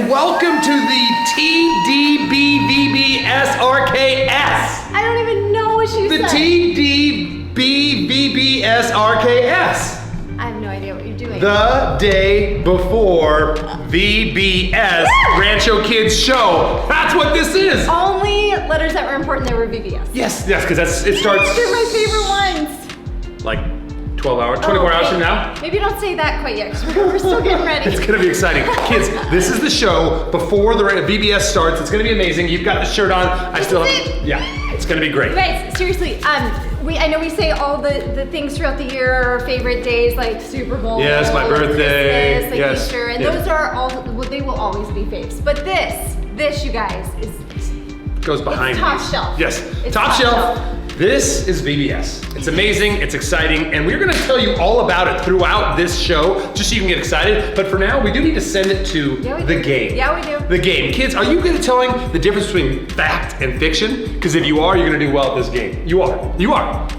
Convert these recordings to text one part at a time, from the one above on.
and welcome to the TDBVBSRKS. I don't even know what she said. The TDBVBSRKS. I have no idea what you're doing. The day before VBS Rancho Kids Show. That's what this is. Only letters that were important that were VBS. Yes, because it starts. They're my favorite ones. Like 12 hours, 24 hours from now. Maybe don't say that quite yet, because we're still getting ready. It's gonna be exciting. Kids, this is the show before the VBS starts. It's gonna be amazing. You've got the shirt on. Yeah, it's gonna be great. You guys, seriously, I know we say all the things throughout the year, our favorite days, like Super Bowl. Yes, my birthday. Christmas, like yes. Easter, and those are all, well, they will always be faves. But this, you guys, goes behind top these. shelf. Yes, It's top shelf. This is VBS. It's amazing, it's exciting, and we're gonna tell you all about it throughout this show, just so you can get excited. But for now, we do need to send it to the game. Yeah, we do. The game. Kids, are you good at telling the difference between fact and fiction? Because if you are, you're gonna do well at this game. You are.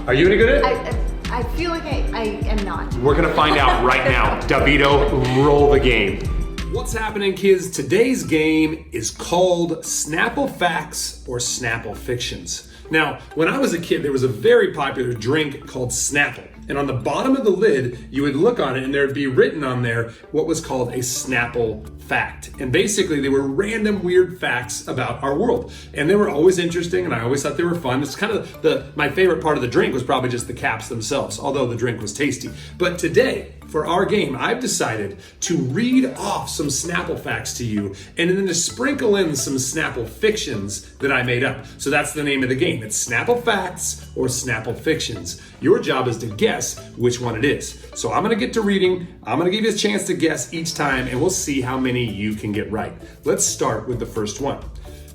Are you any good at it? I feel like I am not. We're gonna find out right now. Davito, roll the game. What's happening, kids? Today's game is called Snapple Facts or Snapple Fictions. Now, when I was a kid, there was a very popular drink called Snapple. And on the bottom of the lid, you would look on it and there'd be written on there what was called a Snapple fact. And basically they were random weird facts about our world. And they were always interesting and I always thought they were fun. It's kind of my favorite part of the drink was probably just the caps themselves, although the drink was tasty. But today, for our game, I've decided to read off some Snapple facts to you and then to sprinkle in some Snapple fictions that I made up. So that's the name of the game. It's Snapple Facts or Snapple Fictions. Your job is to guess which one it is. So I'm gonna get to reading, I'm gonna give you a chance to guess each time and we'll see how many you can get right. Let's start with the first one.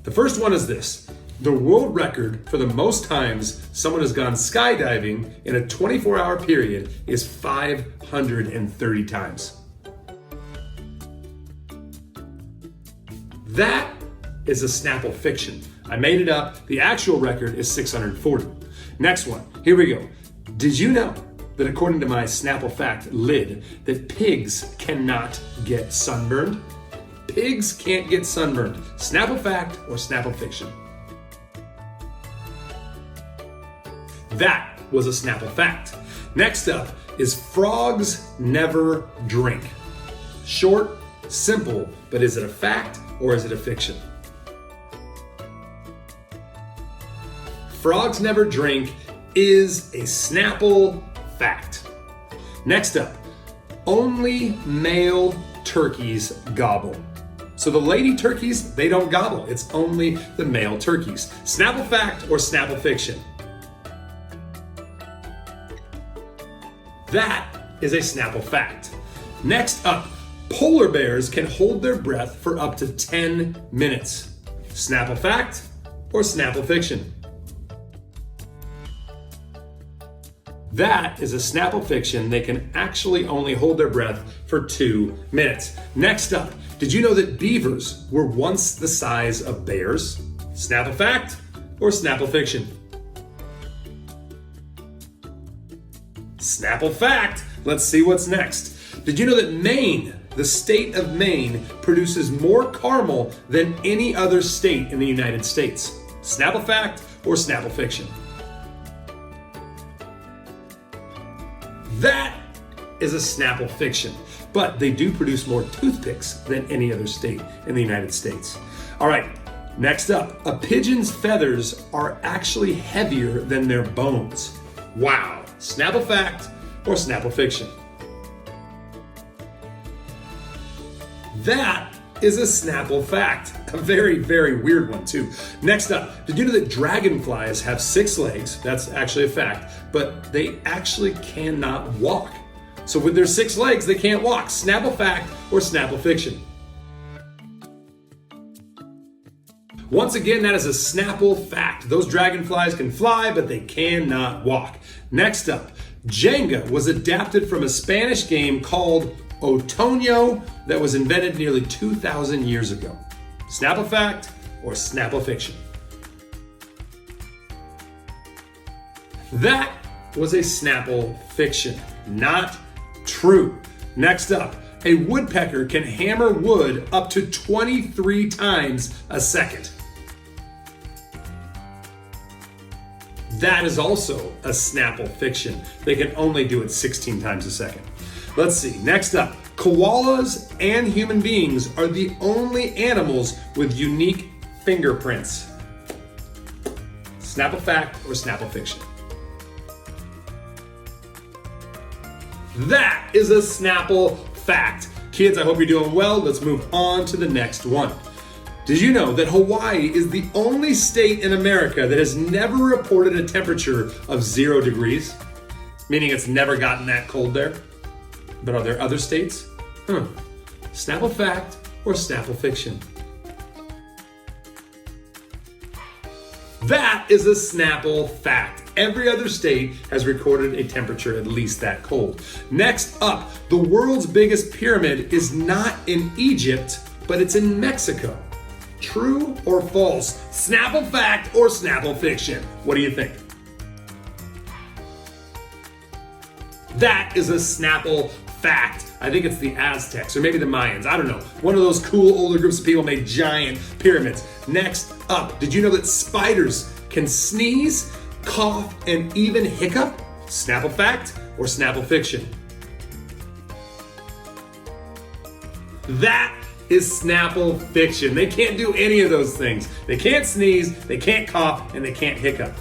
The first one is this. The world record for the most times someone has gone skydiving in a 24-hour period is 530 times. That is a Snapple fiction. I made it up. The actual record is 640. Next one, here we go. Did you know that according to my Snapple fact lid, that pigs cannot get sunburned? Pigs can't get sunburned. Snapple fact or Snapple fiction? That was a Snapple fact. Next up is frogs never drink. Short, simple, but is it a fact or is it a fiction? Frogs never drink is a Snapple fact. Next up, only male turkeys gobble. So the lady turkeys, they don't gobble. It's only the male turkeys. Snapple fact or Snapple fiction? That is a Snapple fact. Next up, polar bears can hold their breath for up to 10 minutes. Snapple fact or Snapple fiction? That is a Snapple fiction. They can actually only hold their breath for 2 minutes. Next up, did you know that beavers were once the size of bears? Snapple fact or Snapple fiction? Snapple fact. Let's see what's next. Did you know that Maine, the state of Maine, produces more caramel than any other state in the United States? Snapple fact or Snapple fiction? That is a Snapple fiction, but they do produce more toothpicks than any other state in the United States. All right, next up, a pigeon's feathers are actually heavier than their bones. Wow. Snapple fact or Snapple fiction? That is a Snapple fact. A very, very weird one too. Next up, did you know that dragonflies have 6 legs? That's actually a fact, but they actually cannot walk. So with their 6 legs, they can't walk. Snapple fact or Snapple fiction? Once again, that is a Snapple fact. Those dragonflies can fly, but they cannot walk. Next up, Jenga was adapted from a Spanish game called Otoño that was invented nearly 2,000 years ago. Snapple fact or Snapple fiction? That was a Snapple fiction. Not true. Next up, A woodpecker can hammer wood up to 23 times a second. That is also a Snapple fiction. They can only do it 16 times a second. Let's see, next up. Koalas and human beings are the only animals with unique fingerprints. Snapple fact or Snapple fiction? That is a Snapple fact. Kids, I hope you're doing well. Let's move on to the next one. Did you know that Hawaii is the only state in America that has never reported a temperature of 0 degrees? Meaning it's never gotten that cold there? But are there other states? Snapple fact or Snapple fiction? That is a Snapple fact. Every other state has recorded a temperature at least that cold. Next up, the world's biggest pyramid is not in Egypt, but it's in Mexico. True or false? Snapple fact or Snapple fiction? What do you think? That is a Snapple fact. I think it's the Aztecs or maybe the Mayans. I don't know. One of those cool older groups of people made giant pyramids. Next up, did you know that spiders can sneeze, cough, and even hiccup? Snapple fact or Snapple fiction? That is Snapple fiction. They can't do any of those things. They can't sneeze, they can't cough, and they can't hiccup.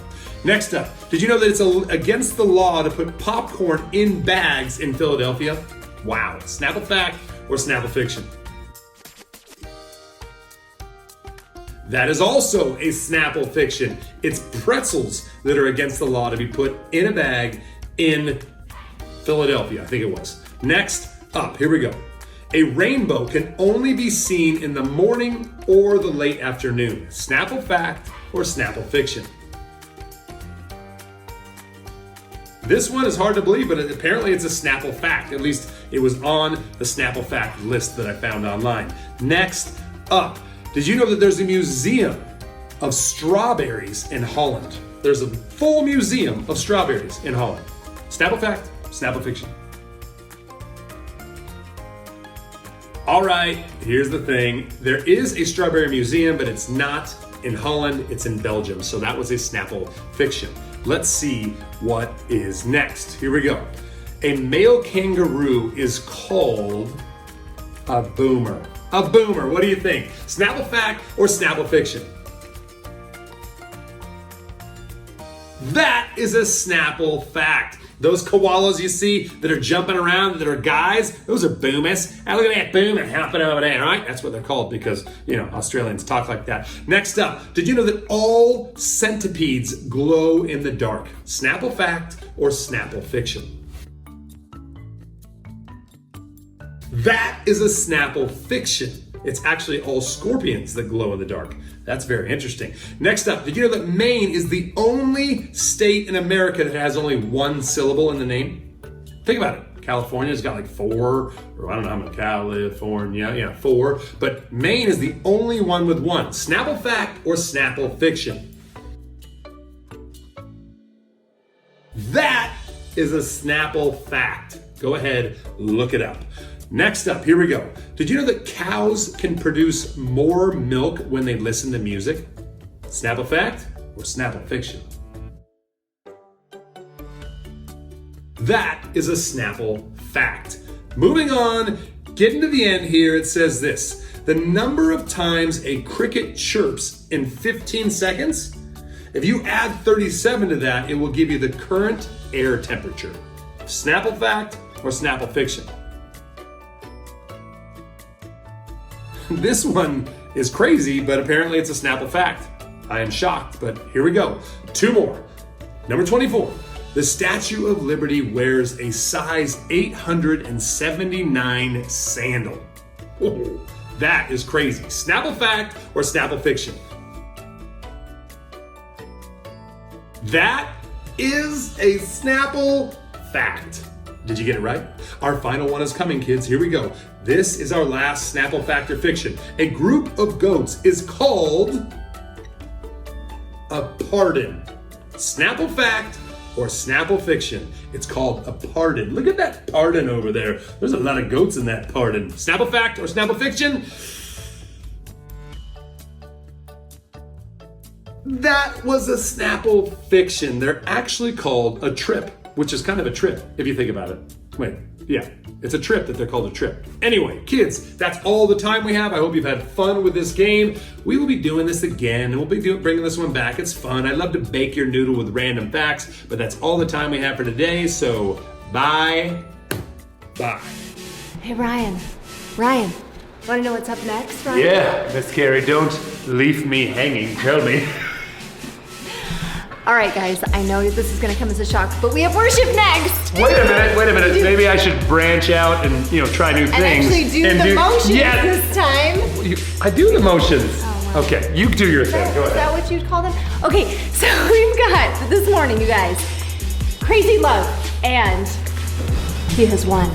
Next up, did you know that it's against the law to put popcorn in bags in Philadelphia? Wow. Snapple fact or Snapple fiction? That is also a Snapple fiction. It's pretzels that are against the law to be put in a bag in Philadelphia, I think it was. Next up, here we go. A rainbow can only be seen in the morning or the late afternoon. Snapple fact or Snapple fiction? This one is hard to believe, but apparently it's a Snapple fact. At least it was on the Snapple fact list that I found online. Next up, did you know that there's a museum of strawberries in Holland? There's a full museum of strawberries in Holland. Snapple fact, Snapple fiction? All right, here's the thing. There is a strawberry museum, but it's not in Holland, it's in Belgium. So that was a Snapple fiction. Let's see what is next. Here we go. A male kangaroo is called a boomer. A boomer, what do you think? Snapple fact or Snapple fiction? That is a Snapple fact. Those koalas you see that are jumping around, that are guys, those are boomers. Hey, look at that boomer hopping over there, right? That's what they're called because, Australians talk like that. Next up, did you know that all centipedes glow in the dark? Snapple fact or Snapple fiction? That is a Snapple fiction. It's actually all scorpions that glow in the dark. That's very interesting. Next up, did you know that Maine is the only state in America that has only one syllable in the name? Think about it. California's got like 4, or I don't know how many, California, 4. But Maine is the only one with one. Snapple fact or Snapple fiction? That is a Snapple fact. Go ahead, look it up. Next up, here we go. Did you know that cows can produce more milk when they listen to music? Snapple fact or Snapple fiction? That is a Snapple fact. Moving on, getting to the end here, it says this. The number of times a cricket chirps in 15 seconds, if you add 37 to that, it will give you the current air temperature. Snapple fact or Snapple fiction? This one is crazy, but apparently it's a Snapple fact. I am shocked, but here we go. 2 more. Number 24. The Statue of Liberty wears a size 879 sandal. Oh, that is crazy. Snapple fact or Snapple fiction? That is a Snapple fact. Did you get it right? Our final one is coming, kids. Here we go. This is our last Snapple fact or fiction. A group of goats is called a pardon. Snapple fact or Snapple fiction? It's called a pardon. Look at that pardon over there. There's a lot of goats in that pardon. Snapple fact or Snapple fiction? That was a Snapple fiction. They're actually called a trip, which is kind of a trip if you think about it. Wait, yeah, it's a trip that they're called a trip. Anyway, kids, that's all the time we have. I hope you've had fun with this game. We will be doing this again, and we'll be bringing this one back. It's fun. I love to bake your noodle with random facts, but that's all the time we have for today, so bye. Hey, Ryan, want to know what's up next, Ryan? Yeah, Miss Carrie, don't leave me hanging. Tell me. All right, guys, I know this is going to come as a shock, but we have worship next. Wait a minute. Maybe I should branch out and, try new things. And actually do the motions this time. I do the motions. Oh, wow. Okay, you do your thing. Go ahead. Is that what you'd call them? Okay, so we've got, this morning, you guys, crazy love, and he has won.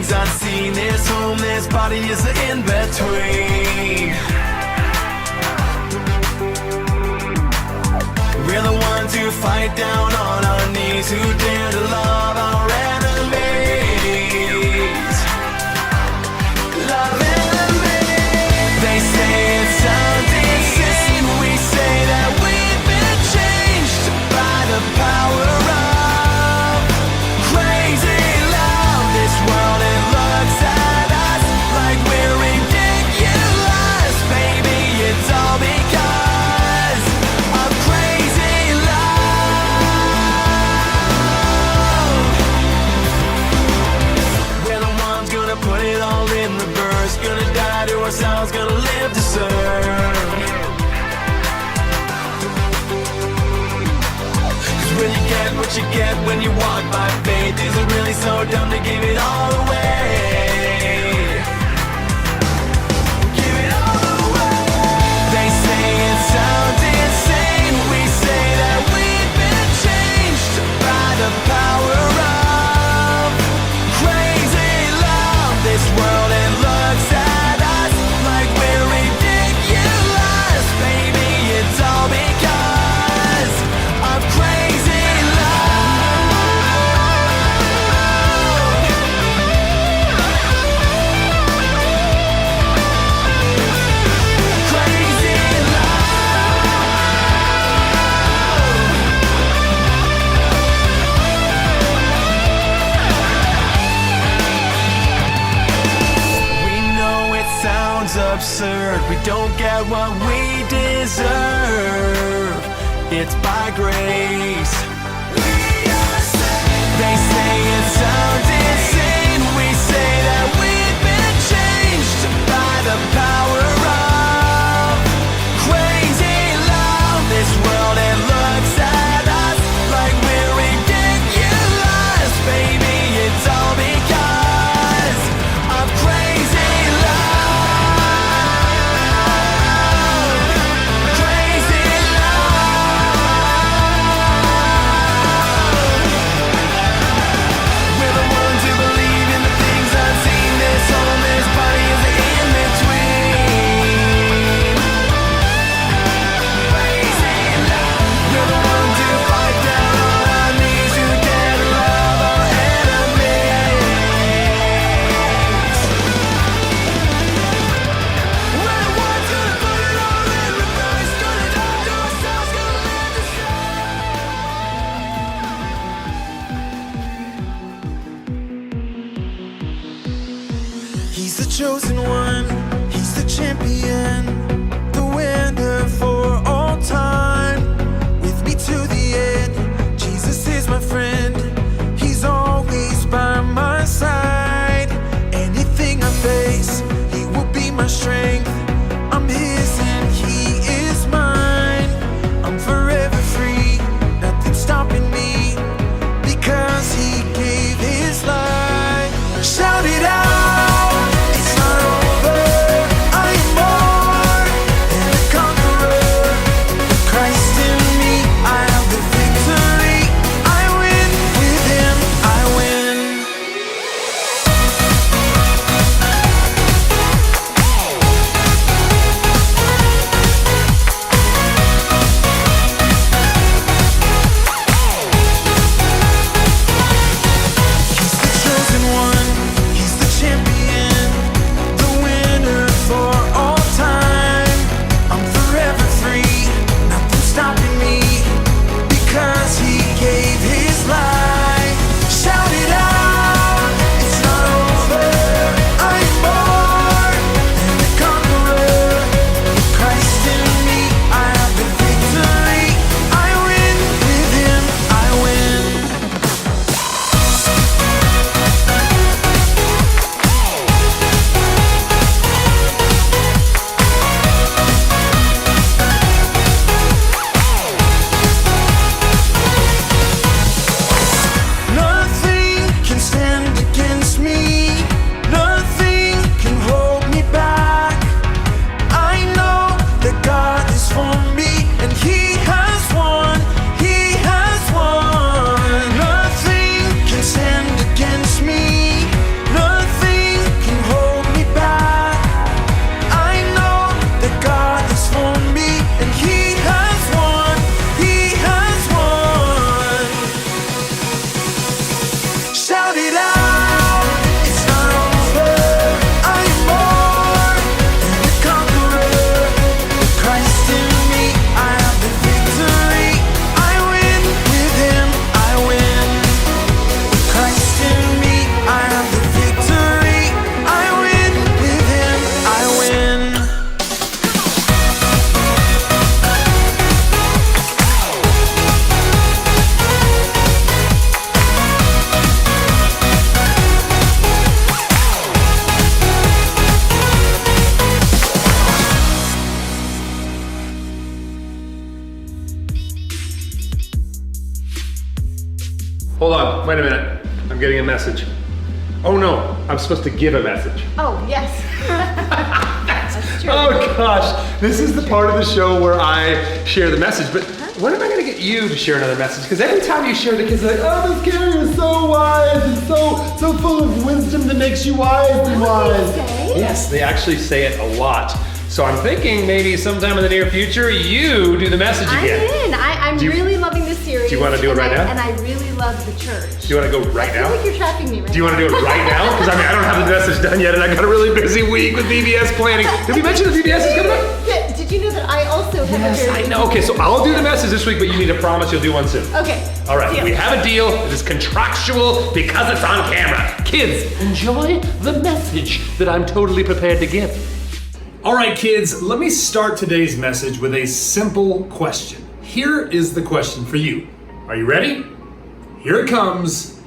Unseen, there's home, there's body, is the in-between. We're the ones who fight down on our knees, who dare to love our enemies. Love enemies. They say it sounds insane. We say that we've been changed by the power of crazy love. This world is looks at us like we're ridiculous. Baby, it's all because of crazy love. We're the ones gonna put it all in reverse. Gonna die to ourselves, gonna live to serve. Cause when you get what you get when you walk by faith, is it really so dumb to give it all away? Give it all away. They say it sounds insane. We say that we've been changed by the power of crazy love. This world, it looks at us like we're ridiculous. Baby, it's all because of crazy absurd. We don't get what we deserve. It's by grace. They say it sounds insane. We say that we've been changed by the power of crazy love. This world, it looks at us like we're ridiculous. Baby, it's all because of crazy love. Chosen one, he's the champion, the winner for all time. With me to the end, Jesus is my friend. He's always by my side. Anything I face, he will be my strength. I'm his and he is mine. I'm forever free, nothing's stopping me, because he gave his life. Shout it out. Hold on, wait a minute. I'm getting a message. Oh no, I'm supposed to give a message. Oh, yes. That's true. Oh gosh, this is the part of the show where I share the message, but when am I gonna get you to share another message? Because every time you share, the kids are like, oh, this Carrie is so wise and so full of wisdom that makes you wise and wise. Yes, they actually say it a lot. So I'm thinking maybe sometime in the near future, you do the message again. I'm in. I'm really loving this series. Do you want to do it right now? And I really love the church. Do you want to go right now? I feel like you're trapping me right now. Do you want to do it right now? Because I don't have the message done yet, and I got a really busy week with VBS planning. Did we mention the VBS is coming up? Yeah. Did you know that I also have a very I know. Okay, so I'll do the message this week, but you need to promise you'll do one soon. Okay. All right, deal. we have a deal. It is contractual because it's on camera. Kids, enjoy the message that I'm totally prepared to give. All right, kids, let me start today's message with a simple question. Here is the question for you. Are you ready? Here it comes.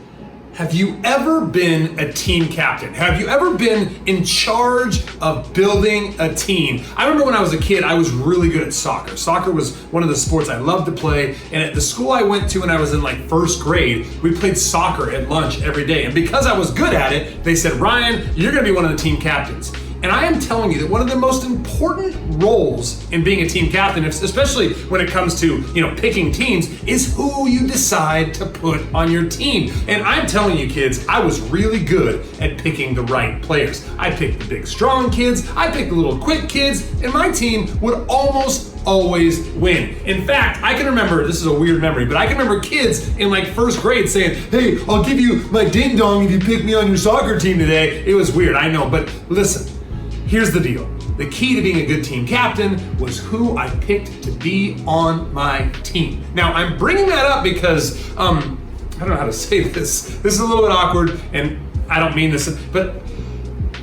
Have you ever been a team captain? Have you ever been in charge of building a team? I remember when I was a kid, I was really good at soccer. Soccer was one of the sports I loved to play. And at the school I went to when I was in like first grade, we played soccer at lunch every day. And because I was good at it, they said, Ryan, you're gonna be one of the team captains. And I am telling you that one of the most important roles in being a team captain, especially when it comes to, picking teams, is who you decide to put on your team. And I'm telling you, kids, I was really good at picking the right players. I picked the big, strong kids. I picked the little quick kids, and my team would almost always win. In fact, I can remember, this is a weird memory, but I can remember kids in like first grade saying, hey, I'll give you my ding dong if you pick me on your soccer team today. It was weird, I know, but listen. Here's the deal. The key to being a good team captain was who I picked to be on my team. Now, I'm bringing that up because, I don't know how to say this. This is a little bit awkward, and I don't mean this, but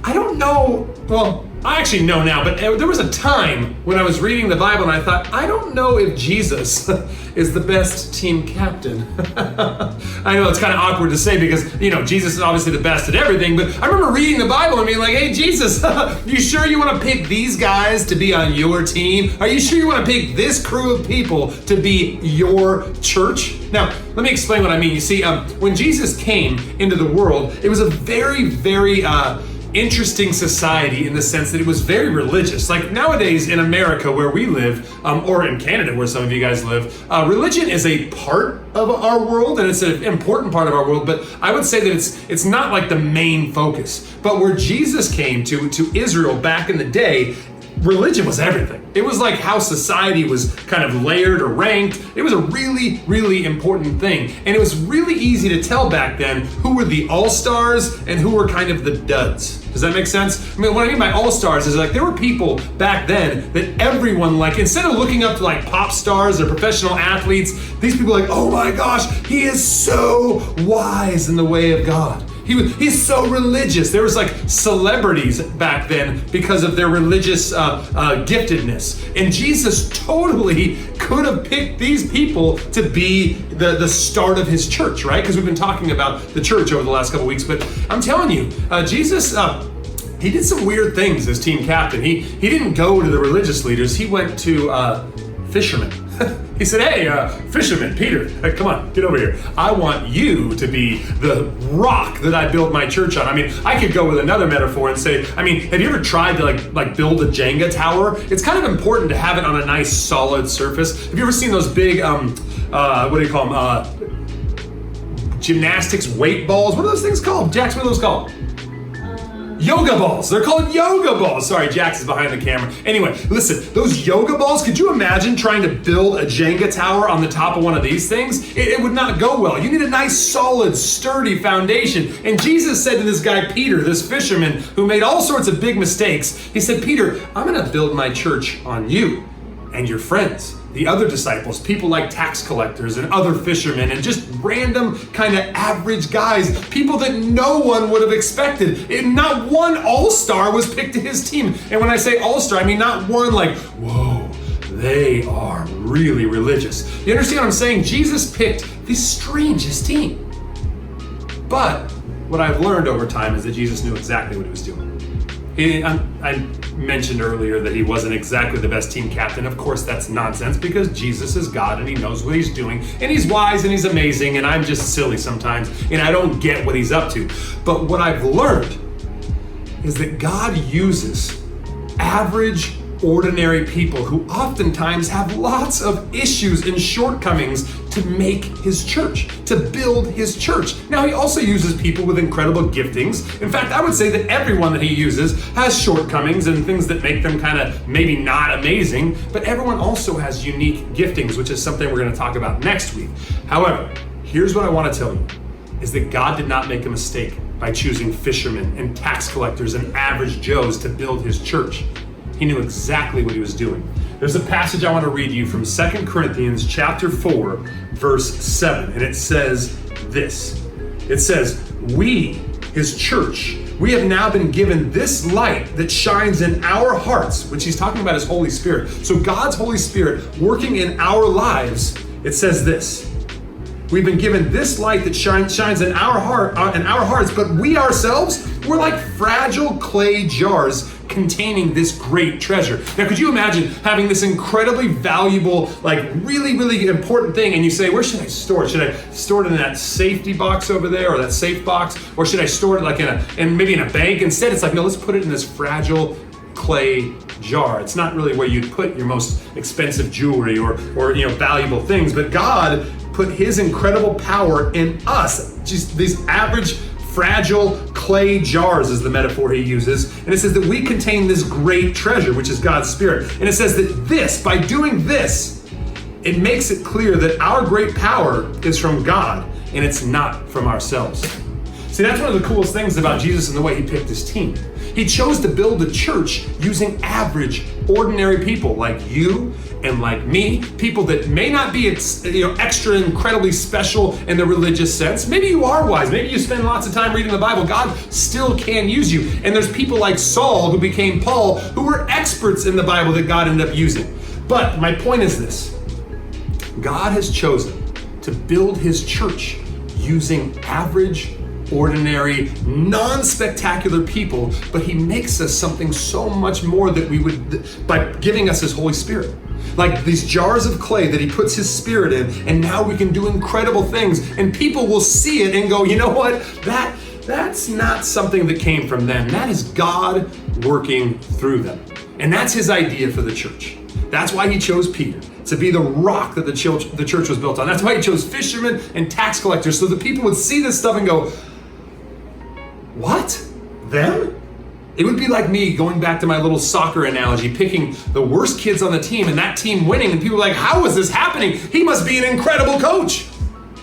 I don't know, well, I actually know now, but there was a time when I was reading the Bible and I thought, I don't know if Jesus is the best team captain. I know it's kind of awkward to say because, Jesus is obviously the best at everything, but I remember reading the Bible and being like, hey, Jesus, you sure you want to pick these guys to be on your team? Are you sure you want to pick this crew of people to be your church? Now, let me explain what I mean. You see, when Jesus came into the world, it was a very, very, interesting society in the sense that it was very religious. Like nowadays in America where we live, or in Canada where some of you guys live, religion is a part of our world and it's an important part of our world, but I would say that it's not like the main focus. But where Jesus came to Israel back in the day, religion was everything. It was like how society was kind of layered or ranked. It was a really, really important thing. And it was really easy to tell back then who were the all-stars and who were kind of the duds. Does that make sense? I mean, what I mean by all-stars is like there were people back then that everyone instead of looking up to like pop stars or professional athletes, these people were like, oh my gosh, he is so wise in the way of God. He's so religious. There was like celebrities back then because of their religious giftedness. And Jesus totally could have picked these people to be the start of his church, right? Because we've been talking about the church over the last couple weeks. But I'm telling you, Jesus, he did some weird things as team captain. He didn't go to the religious leaders. He went to fishermen. He said, hey, fisherman, Peter, come on, get over here. I want you to be the rock that I build my church on. I mean, I could go with another metaphor and say, have you ever tried to like build a Jenga tower? It's kind of important to have it on a nice solid surface. Have you ever seen those big, what do you call them? Gymnastics weight balls? What are those things called? Jax, what are those called? Yoga balls. They're called yoga balls. Sorry, Jax is behind the camera. Anyway, listen, those yoga balls, could you imagine trying to build a Jenga tower on the top of one of these things? It would not go well. You need a nice, solid, sturdy foundation. And Jesus said to this guy, Peter, this fisherman who made all sorts of big mistakes, he said, Peter, I'm going to build my church on you and your friends. The other disciples, people like tax collectors and other fishermen and just random kind of average guys, people that no one would have expected. Not one all-star was picked to his team. And when I say all-star, I mean not one like, whoa, they are really religious. You understand what I'm saying? Jesus picked the strangest team. But what I've learned over time is that Jesus knew exactly what he was doing. mentioned earlier that he wasn't exactly the best team captain. Of course, that's nonsense because Jesus is God and he knows what he's doing and he's wise and he's amazing and I'm just silly sometimes and I don't get what he's up to. But what I've learned is that God uses average, ordinary people who oftentimes have lots of issues and shortcomings to make his church, to build his church. Now, he also uses people with incredible giftings. In fact, I would say that everyone that he uses has shortcomings and things that make them kind of maybe not amazing, but everyone also has unique giftings, which is something we're going to talk about next week. However, here's what I want to tell you, is that God did not make a mistake by choosing fishermen and tax collectors and average Joes to build his church. He knew exactly what he was doing. There's a passage I want to read you from 2 Corinthians chapter 4, verse 7, and it says this. It says, we, his church, we have now been given this light that shines in our hearts, which he's talking about his Holy Spirit. So God's Holy Spirit working in our lives, it says this. We've been given this light that shines in our hearts, but we ourselves, we're like fragile clay jars containing this great treasure. Now, could you imagine having this incredibly valuable, like really, really important thing, and you say, where should I store it? Should I store it in that safety box over there, or that safe box, or should I store it like maybe in a bank? Instead, it's like, no, let's put it in this fragile clay jar. It's not really where you'd put your most expensive jewelry or valuable things, but God put his incredible power in us. Just these average, fragile clay jars is the metaphor he uses. And it says that we contain this great treasure, which is God's Spirit. And it says that by doing this, it makes it clear that our great power is from God and it's not from ourselves. See, that's one of the coolest things about Jesus and the way he picked his team. He chose to build a church using average, ordinary people like you and like me, people that may not be extra incredibly special in the religious sense. Maybe you are wise. Maybe you spend lots of time reading the Bible. God still can use you. And there's people like Saul who became Paul who were experts in the Bible that God ended up using. But my point is this. God has chosen to build his church using average, ordinary, non-spectacular people, but he makes us something so much more that we would, by giving us his Holy Spirit. Like these jars of clay that he puts his Spirit in, and now we can do incredible things, and people will see it and go, you know what, that's not something that came from them. That is God working through them. And that's his idea for the church. That's why he chose Peter, to be the rock that the church was built on. That's why he chose fishermen and tax collectors, so the people would see this stuff and go, what? Them? It would be like me going back to my little soccer analogy, picking the worst kids on the team and that team winning, and people are like, how is this happening? He must be an incredible coach,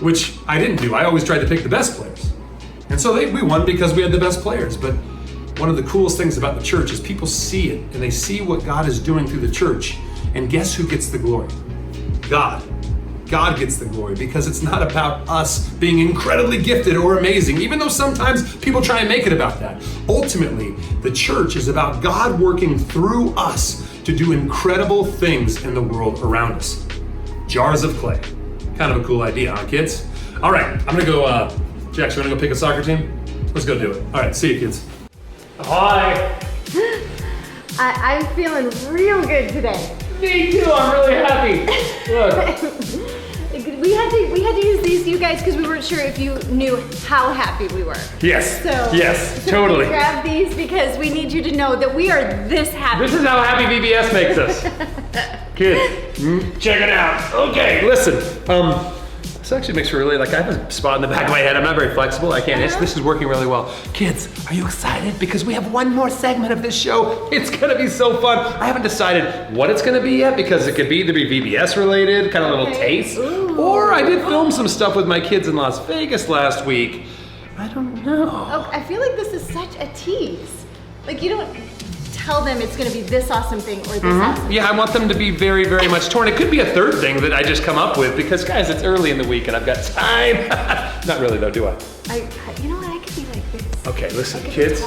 which I didn't do. I always tried to pick the best players. And so we won because we had the best players. But one of the coolest things about the church is people see it and they see what God is doing through the church. And guess who gets the glory? God. God gets the glory because it's not about us being incredibly gifted or amazing, even though sometimes people try and make it about that. Ultimately, the church is about God working through us to do incredible things in the world around us. Jars of clay. Kind of a cool idea, huh, kids? All right, I'm gonna go, Jax, you wanna go pick a soccer team? Let's go do it. All right, see you, kids. Hi. I'm feeling real good today. Me too, I'm really happy. Look. We had to use these, you guys, because we weren't sure if you knew how happy we were. Yes. So Totally. We grabbed these because we need you to know that we are this happy. This is how happy VBS makes us. Kids, check it out. Okay, listen. This actually makes me really, I have a spot in the back of my head. I'm not very flexible. I can't itch. This is working really well. Kids, are you excited? Because we have one more segment of this show. It's gonna be so fun. I haven't decided what it's gonna be yet because it could either be VBS related, kind of a little taste, or I did film some stuff with my kids in Las Vegas last week. I don't know. Oh, I feel like this is such a tease. Like you don't tell them it's gonna be this awesome thing or this awesome thing. Yeah, I want them to be very, very much torn. It could be a third thing that I just come up with because guys, it's early in the week and I've got time. Not really though, do I? You know what, I could be like this. Okay, listen, kids,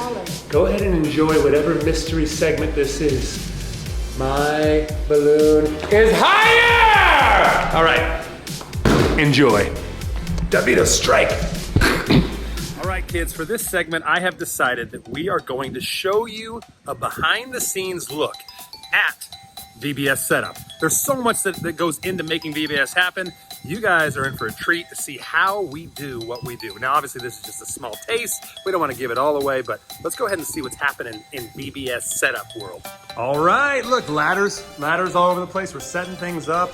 go ahead and enjoy whatever mystery segment this is. My balloon is higher! All right, enjoy. DeVito strike. All right. right, kids, for this segment, I have decided that we are going to show you a behind-the-scenes look at VBS setup. There's so much that goes into making VBS happen. You guys are in for a treat to see how we do what we do. Now, obviously, this is just a small taste. We don't want to give it all away, but let's go ahead and see what's happening in VBS setup world. All right, look, ladders all over the place. We're setting things up.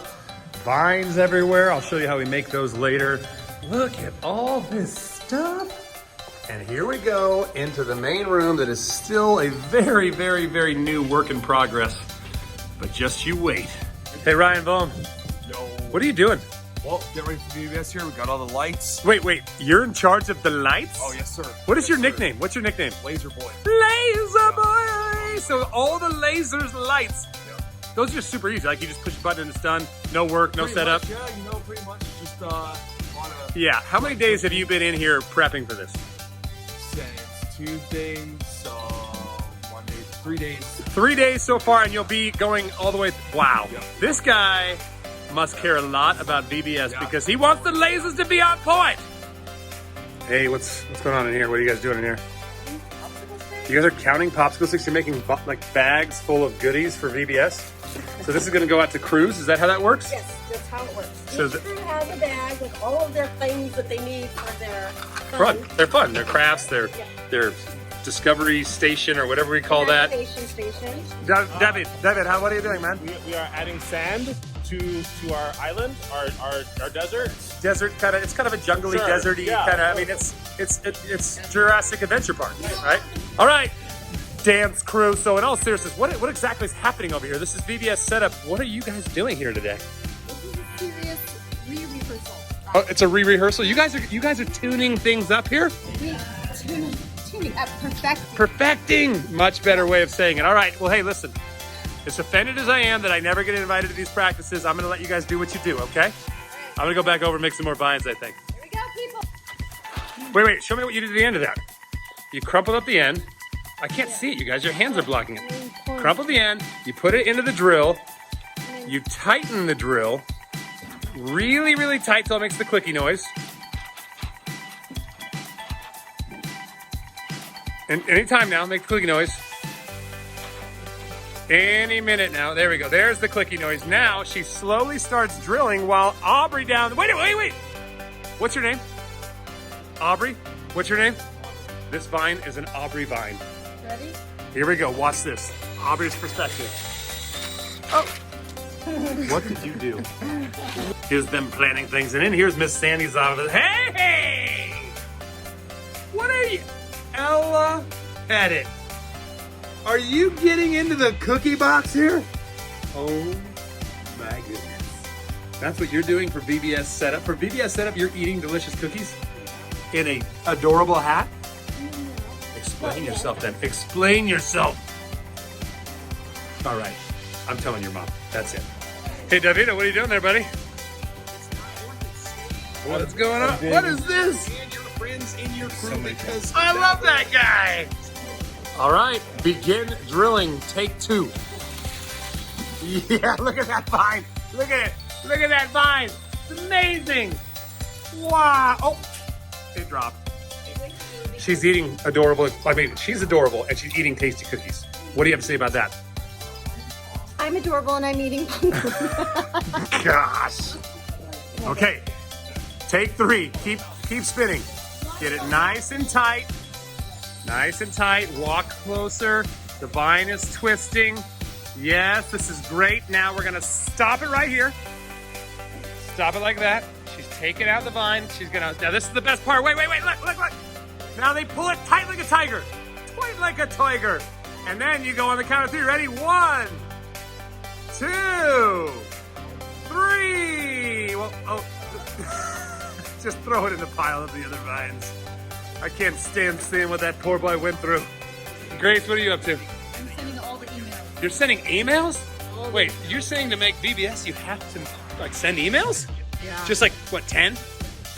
Vines everywhere. I'll show you how we make those later. Look at all this stuff. And here we go into the main room that is still a very, very, very new work in progress. But just you wait. Hey, Ryan Bohm. Yo. What are you doing? Well, get ready for VBS here. We got all the lights. Wait, you're in charge of the lights? Oh, yes, sir. What is Yes, your sir. nickname? What's your nickname? Laser Boy. Laser Boy! So all the lasers, lights, Yeah. those are super easy. Like you just push a button and it's done. No work, no Pretty setup. much, yeah, you know, pretty much just Yeah, how many days have you been in here prepping for this? since Tuesday, so Monday, 3 days. 3 days so far, and you'll be going all the way. Wow. Yeah. This guy must care a lot about VBS Yeah. because he wants the lasers to be on point. Hey, what's going on in here? What are you guys doing in here? You guys are counting popsicle sticks. You're making like bags full of goodies for VBS. So this is going to go out to crews. Is that how that works? Yes, that's how it works. So Each crew has a bag with all of their things that they need for their Fun. They're fun. They're crafts. They're discovery station or whatever we call that. Station. David, what are you doing, man? We are adding sand to our island, our desert. Desert kind of. It's kind of a jungly, Sure, deserty yeah. kind of. I mean, it's Jurassic Adventure Park, right? All right, dance crew. So in all seriousness, what exactly is happening over here? This is VBS setup. What are you guys doing here today? This is a serious re-rehearsal. Oh, it's a re-rehearsal. You guys are tuning things up here. Tuning up, perfecting. Perfecting. Much better way of saying it. All right. Well, hey, listen. As offended as I am that I never get invited to these practices, I'm going to let you guys do what you do, okay? I'm going to go back over and make some more vines, I think. Here we go, people. Wait. Show me what you did at the end of that. You crumpled up the end. I can't see it, you guys. Your hands are blocking it. Crumple the end. You put it into the drill. You tighten the drill. Really, really tight till it makes the clicky noise. And anytime now, make the clicky noise. Any minute now. There we go. There's the clicky noise. Now she slowly starts drilling while Aubrey down. Wait. What's your name? Aubrey? What's your name? This vine is an Aubrey vine. Ready? Here we go. Watch this. Aubrey's perspective. Oh. What did you do? Here's them planning things. And then here's Miss Sandy's office. Hey! What are you? Ella Pettit. Are you getting into the cookie box here? Oh my goodness. That's what you're doing for VBS setup. For VBS setup, you're eating delicious cookies in a adorable hat? Explain yourself then. Explain yourself. All right. I'm telling your mom. That's it. Hey, Davida, what are you doing there, buddy? What's going on? What is this? And your friends in your crew because I love that guy. All right, begin drilling. Take 2. Yeah, look at that vine. Look at it. Look at that vine. It's amazing. Wow. Oh, it dropped. She's eating adorable. I mean, she's adorable and she's eating tasty cookies. What do you have to say about that? I'm adorable and I'm eating pumpkin. Gosh. Okay. Take 3. Keep spinning. Get it nice and tight. Nice and tight. Walk closer. The vine is twisting. Yes, this is great. Now we're gonna stop it right here. Stop it like that. She's taking out the vine. She's gonna. Now this is the best part. Wait. Look. Now they pull it tight like a tiger. Tight like a tiger. And then you go on the count of 3. Ready? 1, 2, 3. Well, oh. Just throw it in the pile of the other vines. I can't stand seeing what that poor boy went through. Grace, what are you up to? I'm sending all the emails. You're sending emails? Wait, you're saying to make VBS you have to like send emails? Yeah. Just like what, 10?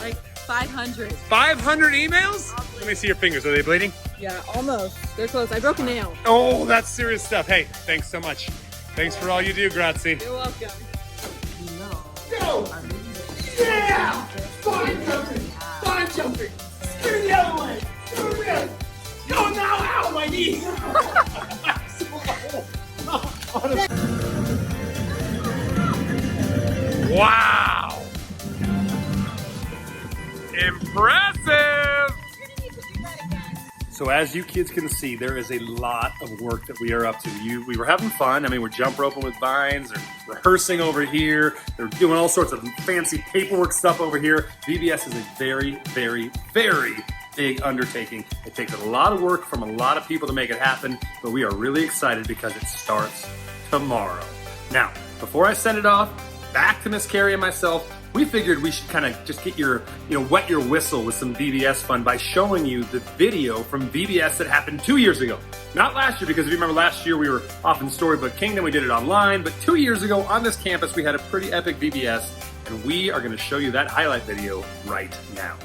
Like 500. 500 emails? Let me see your fingers. Are they bleeding? Yeah, almost. They're close. I broke a nail. Oh, that's serious stuff. Hey, thanks so much. Thanks for all you do, Grazie. You're welcome. Yeah! Vine jumping! Screw the other one! Impressive! So as you kids can see, there is a lot of work that we are up to. We were having fun. I mean, we're jump roping with vines, they're rehearsing over here, they're doing all sorts of fancy paperwork stuff over here. VBS is a very, very, very big undertaking. It takes a lot of work from a lot of people to make it happen, but we are really excited because it starts tomorrow. Now, before I send it off, back to Miss Carrie and myself, we figured we should kind of just get your, wet your whistle with some VBS fun by showing you the video from VBS that happened 2 years ago. Not last year, because if you remember last year we were off in Storybook Kingdom, we did it online, but 2 years ago on this campus we had a pretty epic VBS, and we are gonna show you that highlight video right now.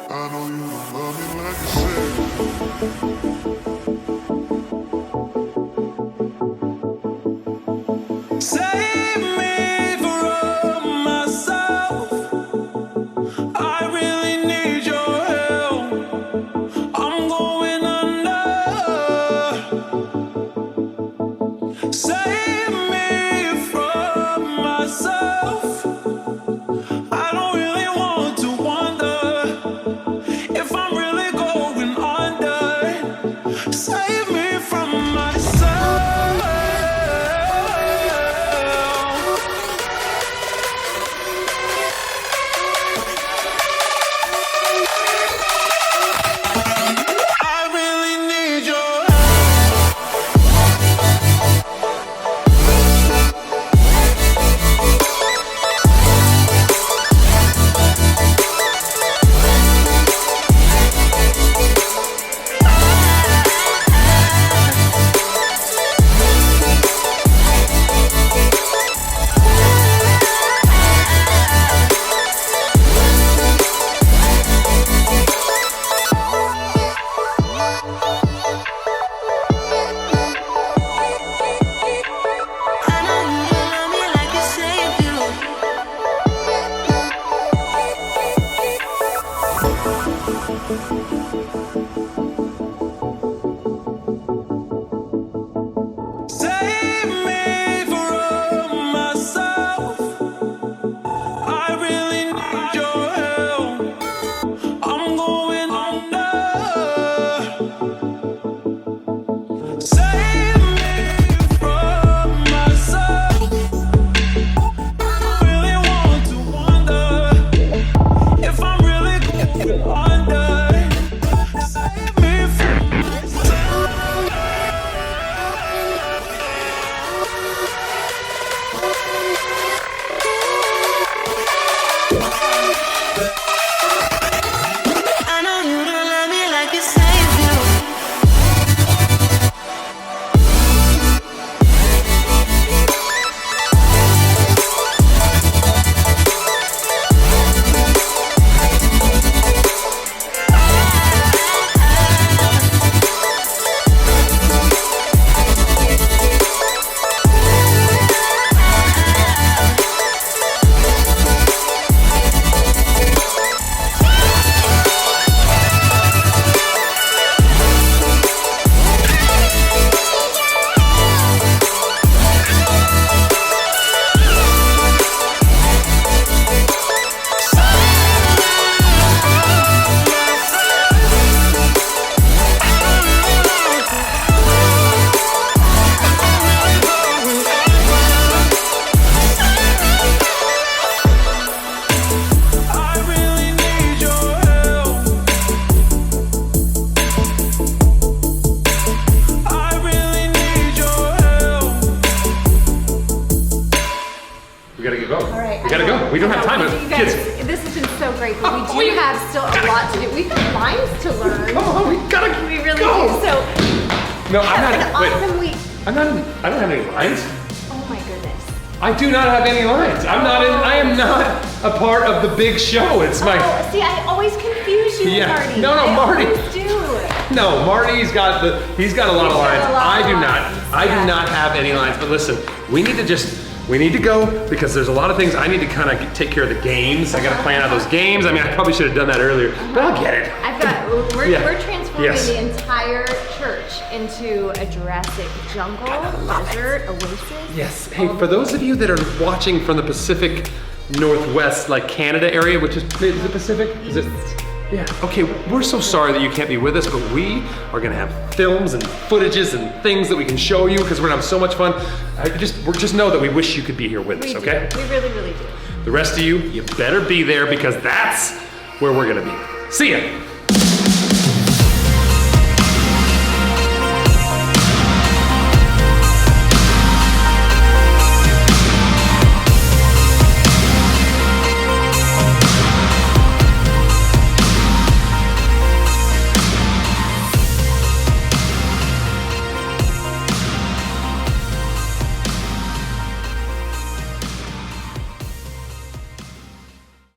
I know you don't love me like you said. Save me from myself. I really need your help. I'm going under. Save me from myself. I don't really want to wonder if I'm really going under. Save me from myself. I really need your Save me from myself. I really need your help. I'm going under. Save me from myself. I really want to wonder if I'm really going under. Save me from myself. I know you don't love me like you say you do. I really need your help. I really need your help. We gotta get going. All right. We gotta go. We don't have time. You guys, Kids. this has been so great, but we do have still a lot to do. We've got lines to learn. Oh, we gotta We really go. do. So No, I'm have not. an Wait. awesome week. I don't have any lines. Oh my goodness. I do not have any lines. I am not a part of the big show. It's my. Oh, see, I always confuse you Yeah. with Marty. No, I Marty. always do. No, Marty's got a lot of lines. got a lot I of do lines, not. I yeah. do not have any lines. But listen, we need to just we need to go because there's a lot of things I need to kind of take care of the games. I gotta plan out those games. I mean, I probably should have done that earlier, but I'll get it. We're transforming Yes. the entire church into a Jurassic jungle, desert, oasis. Yes. Hey, for those of you that are watching from the Pacific Northwest, like Canada area, which is it Pacific? Is it? Yeah. Okay. We're so sorry that you can't be with us, but we are gonna have films and footages and things that we can show you because we're gonna have so much fun. Just know that we wish you could be here with us. Okay. We really, really do. The rest of you, you better be there because that's where we're gonna be. See ya.